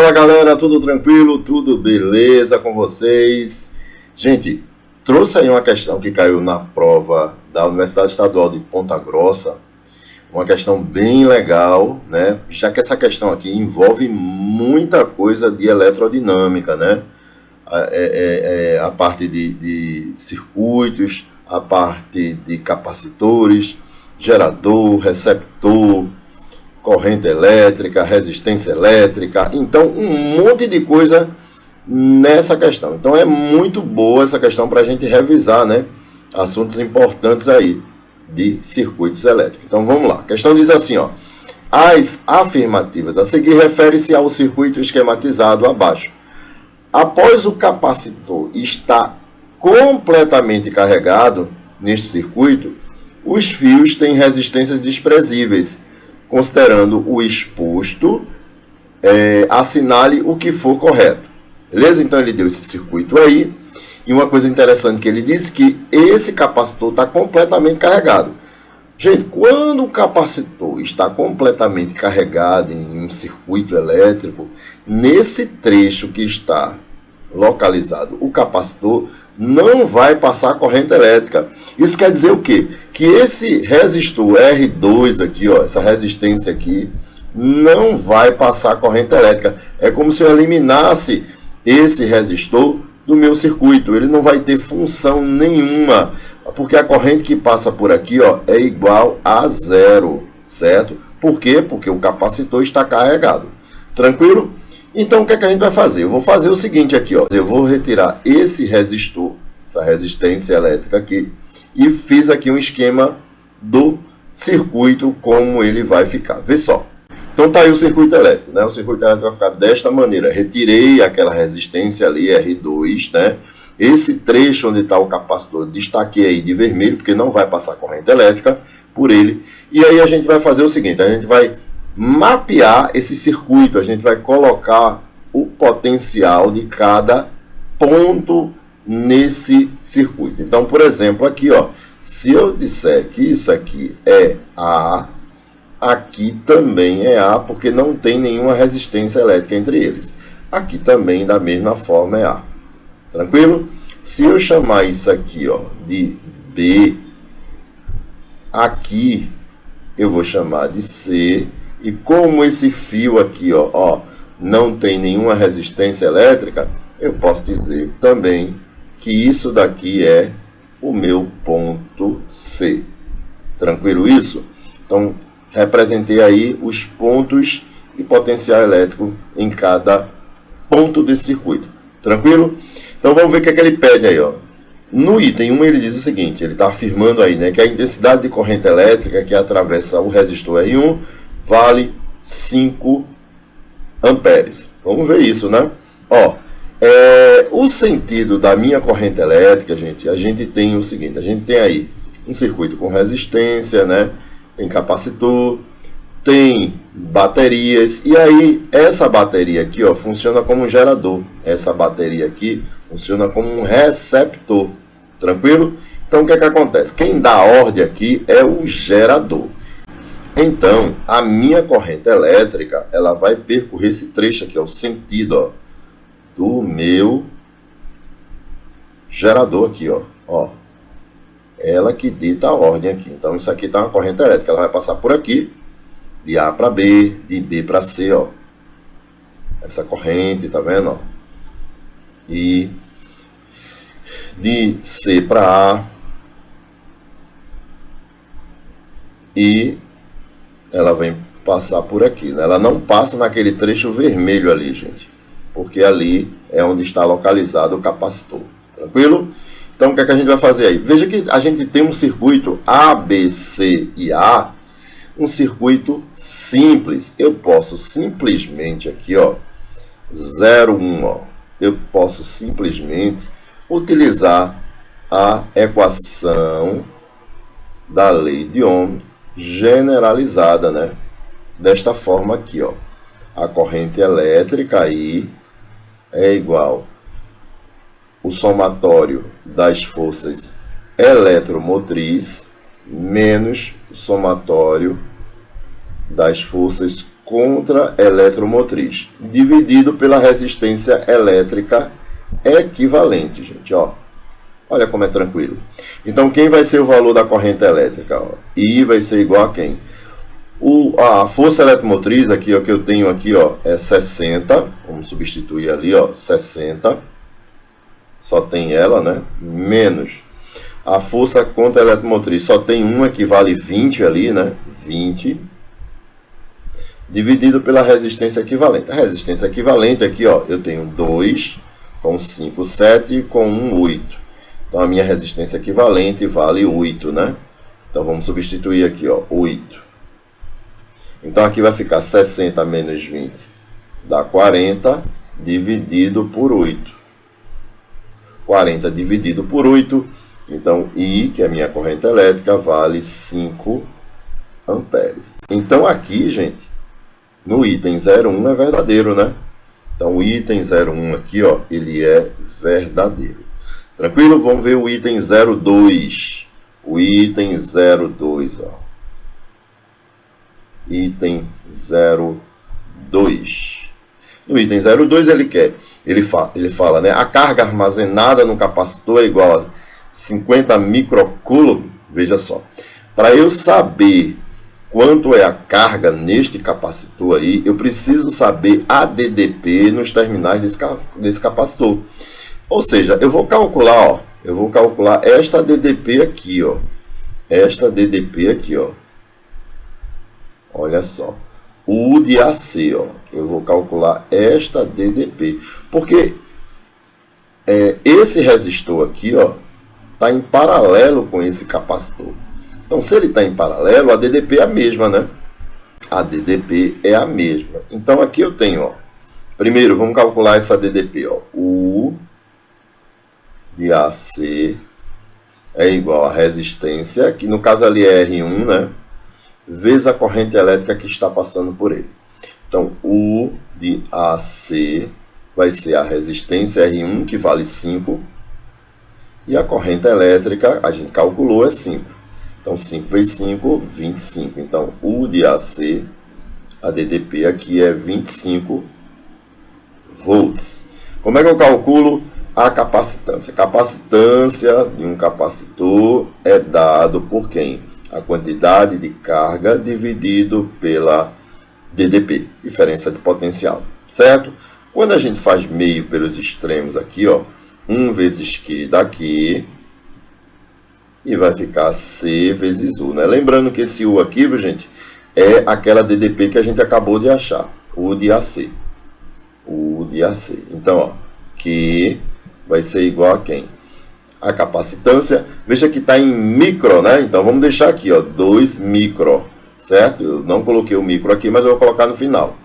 Fala galera, tudo tranquilo? Tudo beleza com vocês? Gente, trouxe aí uma questão que caiu na prova da Universidade Estadual de Ponta Grossa, uma questão bem legal, né? Já que essa questão aqui envolve muita coisa de eletrodinâmica, né? A parte de circuitos, a parte de capacitores, gerador, receptor, corrente elétrica, resistência elétrica, então um monte de coisa nessa questão. Então é muito boa essa questão para a gente revisar, né? Assuntos importantes aí de circuitos elétricos. Então vamos lá. A questão diz assim, ó: as afirmativas a seguir referem-se ao circuito esquematizado abaixo. Após o capacitor estar completamente carregado neste circuito, os fios têm resistências desprezíveis. Considerando o exposto, assinale o que for correto. Beleza? Então ele deu esse circuito aí. E uma coisa interessante que ele disse que esse capacitor está completamente carregado. Gente, quando o capacitor está completamente carregado em um circuito elétrico, nesse trecho que está localizado o capacitor, não vai passar corrente elétrica. Isso quer dizer o quê? Que esse resistor R2 aqui, ó, essa resistência aqui, não vai passar corrente elétrica. É como se eu eliminasse esse resistor do meu circuito. Ele não vai ter função nenhuma, porque a corrente que passa por aqui, ó, é igual a zero, certo? Por quê? Porque o capacitor está carregado. Tranquilo? Então, o que é que a gente vai fazer? Eu vou fazer o seguinte aqui, ó. Eu vou retirar esse resistor, essa resistência elétrica aqui, e fiz aqui um esquema do circuito, como ele vai ficar. Vê só. Então, tá aí o circuito elétrico, né? O circuito elétrico vai ficar desta maneira. Retirei aquela resistência ali, R2, né? Esse trecho onde está o capacitor, destaquei aí de vermelho, porque não vai passar corrente elétrica por ele. E aí a gente vai fazer o seguinte, a gente vai mapear esse circuito, a gente vai colocar o potencial de cada ponto nesse circuito. Então, por exemplo, aqui, ó, se eu disser que isso aqui é A, aqui também é A, porque não tem nenhuma resistência elétrica entre eles. Aqui também, da mesma forma, é A. Tranquilo? Se eu chamar isso aqui, ó, de B, aqui eu vou chamar de C. E como esse fio aqui, ó, não tem nenhuma resistência elétrica, eu posso dizer também que isso daqui é o meu ponto C. Tranquilo isso? Então, representei aí os pontos de potencial elétrico em cada ponto desse circuito. Tranquilo? Então, vamos ver o que é que ele pede aí, ó. No item 1, ele diz o seguinte, ele está afirmando aí, né, que a intensidade de corrente elétrica que atravessa o resistor R1 vale 5 amperes. Vamos ver isso, né? Ó, o sentido da minha corrente elétrica, gente, a gente tem o seguinte, a gente tem aí um circuito com resistência, né? Tem capacitor, tem baterias, e aí essa bateria aqui, ó, funciona como um gerador. Essa bateria aqui funciona como um receptor. Tranquilo? Então, o que é que acontece? Quem dá a ordem aqui é o gerador. Então, a minha corrente elétrica, ela vai percorrer esse trecho aqui, ó, o sentido, ó, do meu gerador aqui, ó. Ela que dita a ordem aqui. Então, isso aqui está uma corrente elétrica, ela vai passar por aqui, de A para B, de B para C, ó. Essa corrente, tá vendo, ó? E de C para A. E ela vem passar por aqui, né? Ela não passa naquele trecho vermelho ali, gente, porque ali é onde está localizado o capacitor. Tranquilo? Então, o que é que a gente vai fazer aí? Veja que a gente tem um circuito A, B, C e A, um circuito simples. Eu posso simplesmente aqui, ó, 0, 1, ó, eu posso simplesmente utilizar a equação da lei de Ohm generalizada, né? Desta forma aqui, ó. A corrente elétrica aí é igual o somatório das forças eletromotriz menos o somatório das forças contra-eletromotriz, dividido pela resistência elétrica equivalente, gente, ó. Olha como é tranquilo. Então, quem vai ser o valor da corrente elétrica? Ó? I vai ser igual a quem? A força eletromotriz aqui, ó, que eu tenho aqui, ó, é 60. Vamos substituir ali, ó, 60. Só tem ela, né? Menos a força contra a eletromotriz. Só tem uma que vale 20 ali, né? 20. Dividido pela resistência equivalente. A resistência equivalente aqui, ó, eu tenho 2 com 5, 7 com 1, 8. Então, a minha resistência equivalente vale 8, né? Então, vamos substituir aqui, ó, 8. Então, aqui vai ficar 60 menos 20 dá 40 dividido por 8. 40 dividido por 8. Então, I, que é a minha corrente elétrica, vale 5 amperes. Então, aqui, gente, no item 01 é verdadeiro, né? Então, o item 01 aqui, ó, ele é verdadeiro. Tranquilo? Vamos ver o item 02. O item 02, ó. Item 02. No item 02 ele fala, né? A carga armazenada no capacitor é igual a 50 microcoulomb. Veja só. Para eu saber quanto é a carga neste capacitor aí, eu preciso saber a DDP nos terminais desse capacitor. Ou seja, eu vou calcular, ó, esta DDP aqui, ó. Esta DDP aqui, ó. Olha só. U de AC, ó. Eu vou calcular esta DDP. Porque esse resistor aqui, ó, está em paralelo com esse capacitor. Então, se ele está em paralelo, a DDP é a mesma, né? A DDP é a mesma. Então, aqui eu tenho, ó. Primeiro, vamos calcular essa DDP, ó. U de AC é igual a resistência, que no caso ali é R1, né? Vezes a corrente elétrica que está passando por ele. Então, U de AC vai ser a resistência R1, que vale 5. E a corrente elétrica, a gente calculou, é 5. Então, 5 vezes 5, 25. Então, U de AC, a DDP aqui é 25 volts. Como é que eu calculo a capacitância? A capacitância de um capacitor é dado por quem? A quantidade de carga dividido pela DDP, diferença de potencial, certo? Quando a gente faz meio pelos extremos aqui, ó, 1 vezes Q daqui, e vai ficar C vezes U, né? Lembrando que esse U aqui, viu, gente, é aquela DDP que a gente acabou de achar, U de AC. U de AC. Então, ó, Q vai ser igual a quem? A capacitância, veja que está em micro, né? Então, vamos deixar aqui, ó, 2 micro, certo? Eu não coloquei o micro aqui, mas eu vou colocar no final.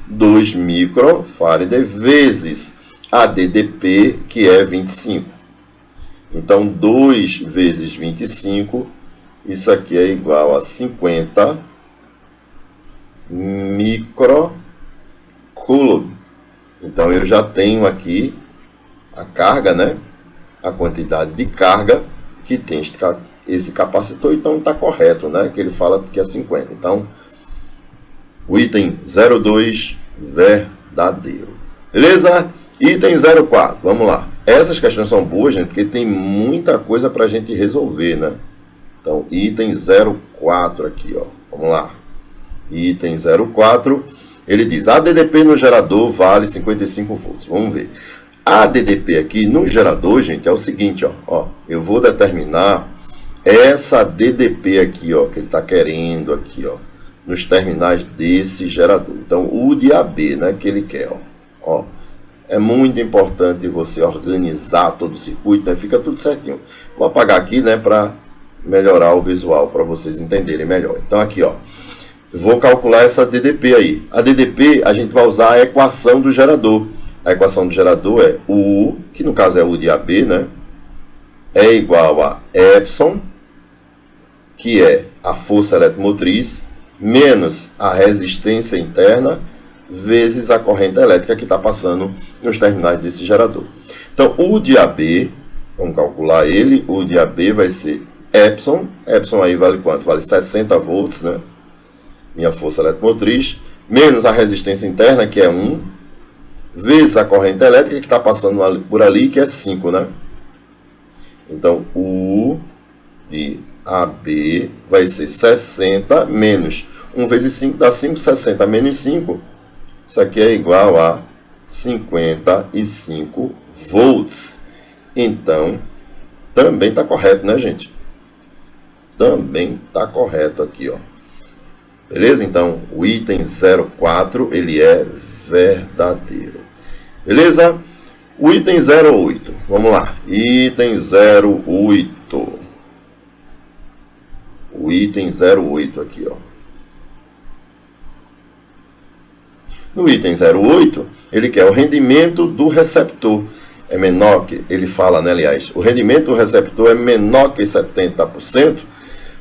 2 microfarad vezes a DDP, que é 25. Então, 2 vezes 25, isso aqui é igual a 50 microcoulomb. Então, eu já tenho aqui a carga, né? A quantidade de carga que tem esse capacitor, então está correto, né? Que ele fala que é 50. Então, o item 02, verdadeiro. Beleza? Item 04, vamos lá. Essas questões são boas, gente, porque tem muita coisa para a gente resolver, né? Então, item 04 aqui, ó. Vamos lá. Item 04, ele diz, a DDP no gerador vale 55 volts. Vamos ver. A DDP aqui no gerador, gente, é o seguinte, ó, eu vou determinar essa DDP aqui, ó, que ele está querendo aqui, ó, nos terminais desse gerador. Então, o de AB, né, que ele quer, ó. É muito importante você organizar todo o circuito, né, fica tudo certinho. Vou apagar aqui, né, para melhorar o visual, para vocês entenderem melhor. Então, aqui, ó, eu vou calcular essa DDP aí. A DDP, a gente vai usar a equação do gerador. A equação do gerador é U, que no caso é U de AB, né? É igual a Epsilon, que é a força eletromotriz, menos a resistência interna, vezes a corrente elétrica que está passando nos terminais desse gerador. Então, U de AB, vamos calcular ele, U de AB vai ser Epsilon. Epsilon aí vale quanto? Vale 60 volts, né? Minha força eletromotriz, menos a resistência interna, que é 1, vezes a corrente elétrica que está passando por ali, que é 5, né? Então, U de AB vai ser 60 menos 1 vezes 5 dá 5, 60 menos 5. Isso aqui é igual a 55 volts. Então, também está correto, né, gente? Também está correto aqui, ó. Beleza? Então, o item 04, ele é verdadeiro. Beleza? O item 08. Vamos lá. Item 08. O item 08 aqui, ó. No item 08, ele quer o rendimento do receptor. É menor que, ele fala, né, aliás, o rendimento do receptor é menor que 70%.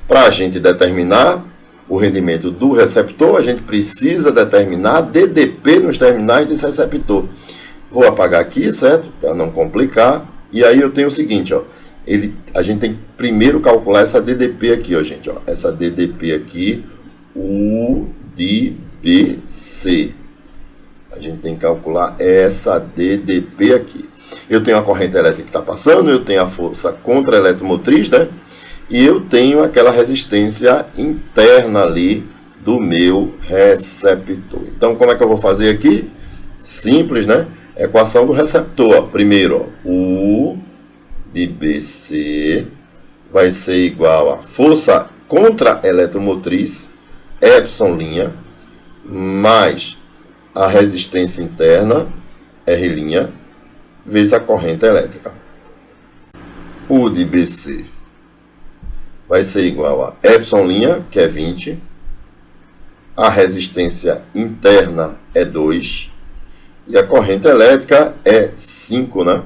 Para a gente determinar o rendimento do receptor, a gente precisa determinar DDP nos terminais desse receptor. Vou apagar aqui, certo? Para não complicar. E aí eu tenho o seguinte, ó. A gente tem que primeiro calcular essa DDP aqui, ó, gente. Ó. Essa DDP aqui, UDBC. A gente tem que calcular essa DDP aqui. Eu tenho a corrente elétrica que está passando, eu tenho a força contra a eletromotriz, né? E eu tenho aquela resistência interna ali do meu receptor. Então, como é que eu vou fazer aqui? Simples, né? Equação do receptor. Ó. Primeiro, ó, U de BC vai ser igual a força contra a eletromotriz, Epsilon', mais a resistência interna, R', vezes a corrente elétrica. U de BC vai ser igual a Epsilon', que é 20. A resistência interna é 2. E a corrente elétrica é 5, né?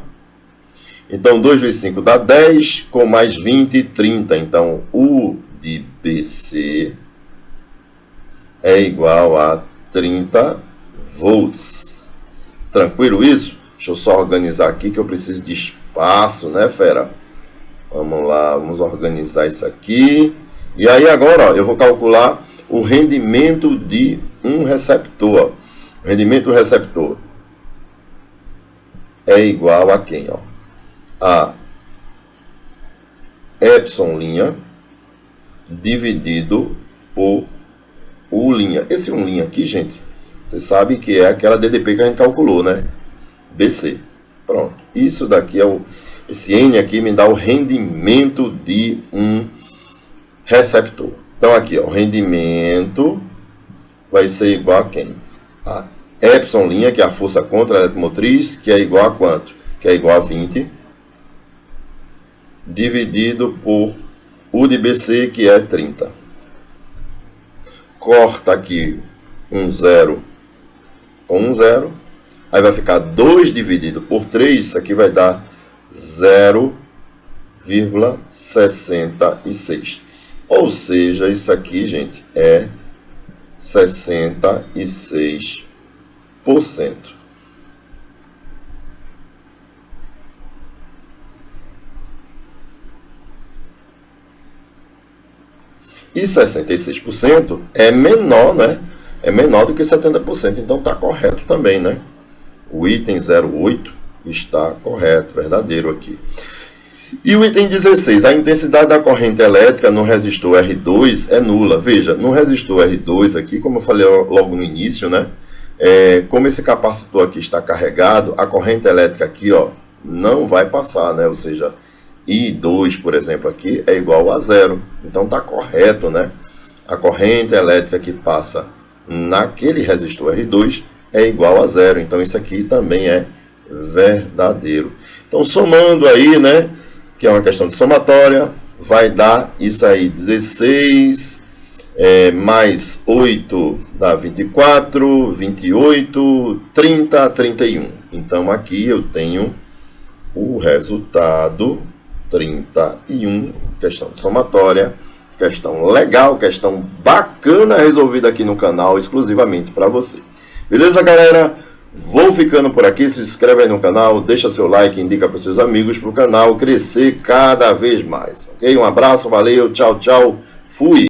Então, 2 vezes 5 dá 10, com mais 20, 30. Então, U de BC é igual a 30 volts. Tranquilo isso? Deixa eu só organizar aqui que eu preciso de espaço, né, fera? Vamos lá, vamos organizar isso aqui. E aí agora, ó, eu vou calcular o rendimento de um receptor. O rendimento do receptor é igual a quem? Ó? A Epsilon' dividido por U'. Esse U' aqui, gente, você sabe que é aquela DDP que a gente calculou, né? BC. Pronto. Isso daqui é esse N aqui me dá o rendimento de um receptor. Então aqui, ó, o rendimento vai ser igual a quem? A Epsilon', que é a força contra a eletromotriz, que é igual a quanto? Que é igual a 20, dividido por U de BC, que é 30. Corta aqui um 0 com um 0. Aí vai ficar 2 dividido por 3, isso aqui vai dar 0,66. Ou seja, isso aqui, gente, é 66%. E 66% é menor, né? É menor do que 70%, então está correto também, né? O item 08 está correto, verdadeiro aqui. E o item 16, a intensidade da corrente elétrica no resistor R2 é nula. Veja, no resistor R2 aqui, como eu falei logo no início, né? Como esse capacitor aqui está carregado, a corrente elétrica aqui, ó, não vai passar, né? Ou seja, I2, por exemplo, aqui é igual a 0. Então está correto, né? A corrente elétrica que passa naquele resistor R2 é igual a 0. Então isso aqui também é verdadeiro. Então, somando aí, né, que é uma questão de somatória, vai dar isso aí, 16 mais 8 dá 24, 28, 30, 31. Então aqui eu tenho o resultado 31, questão de somatória, questão legal, questão bacana resolvida aqui no canal, exclusivamente para você. Beleza, galera? Vou ficando por aqui, se inscreve aí no canal, deixa seu like, indica para os seus amigos para o canal crescer cada vez mais, ok? Um abraço, valeu, tchau, tchau, fui!